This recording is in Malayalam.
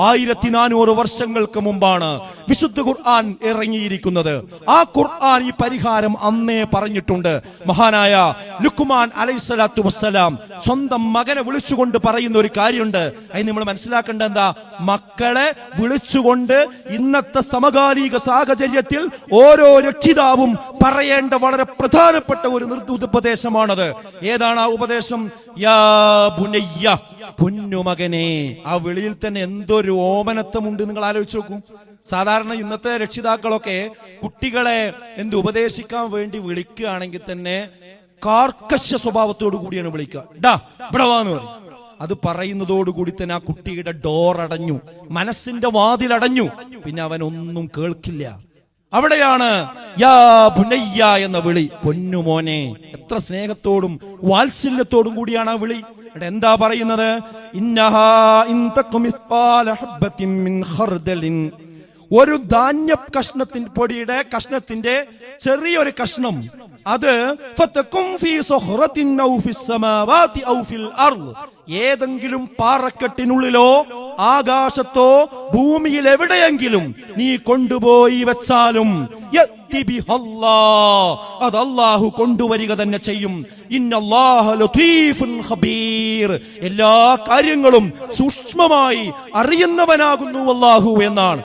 1400 വർഷങ്ങൾക്ക് മുമ്പാണ് വിശുദ്ധ ഖുർആൻ ഇറങ്ങിയിരിക്കുന്നത്. ആ ഖുർആൻ ഈ പരിഹാരം അന്നേ പറഞ്ഞിട്ടുണ്ട്. മഹാനായ ലുക്മാൻ അലൈഹിസ്സലാത്തു വസ്സലാം സ്വന്തം മകനെ വിളിച്ചുകൊണ്ട് പറയുന്ന ഒരു കാര്യമുണ്ട്. അത് നമ്മൾ മനസ്സിലാക്കേണ്ട എന്താ, മക്കളെ വിളിച്ചുകൊണ്ട് ഇന്നത്തെ സമകാലിക സാഹചര്യത്തിൽ ഓരോ രക്ഷിതാവും പറയേണ്ട വളരെ പ്രധാനപ്പെട്ട ഒരു ഉപദേശമാണത്. ഏതാണ് ആ ഉപദേശം? യാ ബുനയ്യ, പൊന്നുമകനെ. ആ വിളിയിൽ തന്നെ എന്തൊരു ഓമനത്വമുണ്ട് നിങ്ങൾ ആലോചിച്ച് നോക്കൂ. സാധാരണ ഇന്നത്തെ രക്ഷിതാക്കളൊക്കെ കുട്ടികളെ ഉപദേശിക്കാൻ വേണ്ടി വിളിക്കുകയാണെങ്കിൽ തന്നെ കാർക്കശ സ്വഭാവത്തോടു കൂടിയാണ് വിളിക്കുക. ഡാ ഇവിടെ വാന്ന് പറയും. അത് പറയുന്നതോടുകൂടി തന്നെ ആ കുട്ടിയുടെ ഡോർ അടഞ്ഞു, മനസ്സിന്റെ വാതിലടഞ്ഞു. പിന്നെ അവൻ ഒന്നും കേൾക്കില്ല. അവിടെയാണ് യാ ബുനയ്യ എന്ന വിളി. പൊന്നുമോനെ. എത്ര സ്നേഹത്തോടും വാത്സല്യത്തോടും കൂടിയാണ് ആ വിളി. എന്താ പറയുന്നത്? ഇന്നഹാ ഇൻ തഖു മിസ്ഖാല ഹബ്ബത്തിൻ മിൻ ഖർദലിൻ, ഒരു ധാന്യ കഷ്ണത്തിന്റെ പൊടിയുടെ കഷ്ണത്തിന്റെ ചെറിയൊരു കഷ്ണം, അത് ഫതകും ഫീ സുഖറത്തിൻ ഔ ഫിസ് സമാവാതി ഔ ഫിൽ അർദ്, ഏതെങ്കിലും പാറക്കെട്ടിനുള്ളിലോ ആകാശത്തോ ഭൂമിയിൽ എവിടെയെങ്കിലും നീ കൊണ്ടുപോയി വെച്ചാലും അത് അല്ലാഹു കൊണ്ടുവരിക തന്നെ ചെയ്യും. ഇന്നല്ലാഹ ലതീഫുൻ ഖബീർ, എല്ലാ കാര്യങ്ങളും സൂക്ഷ്മമായി അറിയുന്നവനാകുന്നു അല്ലാഹു എന്നാണ്.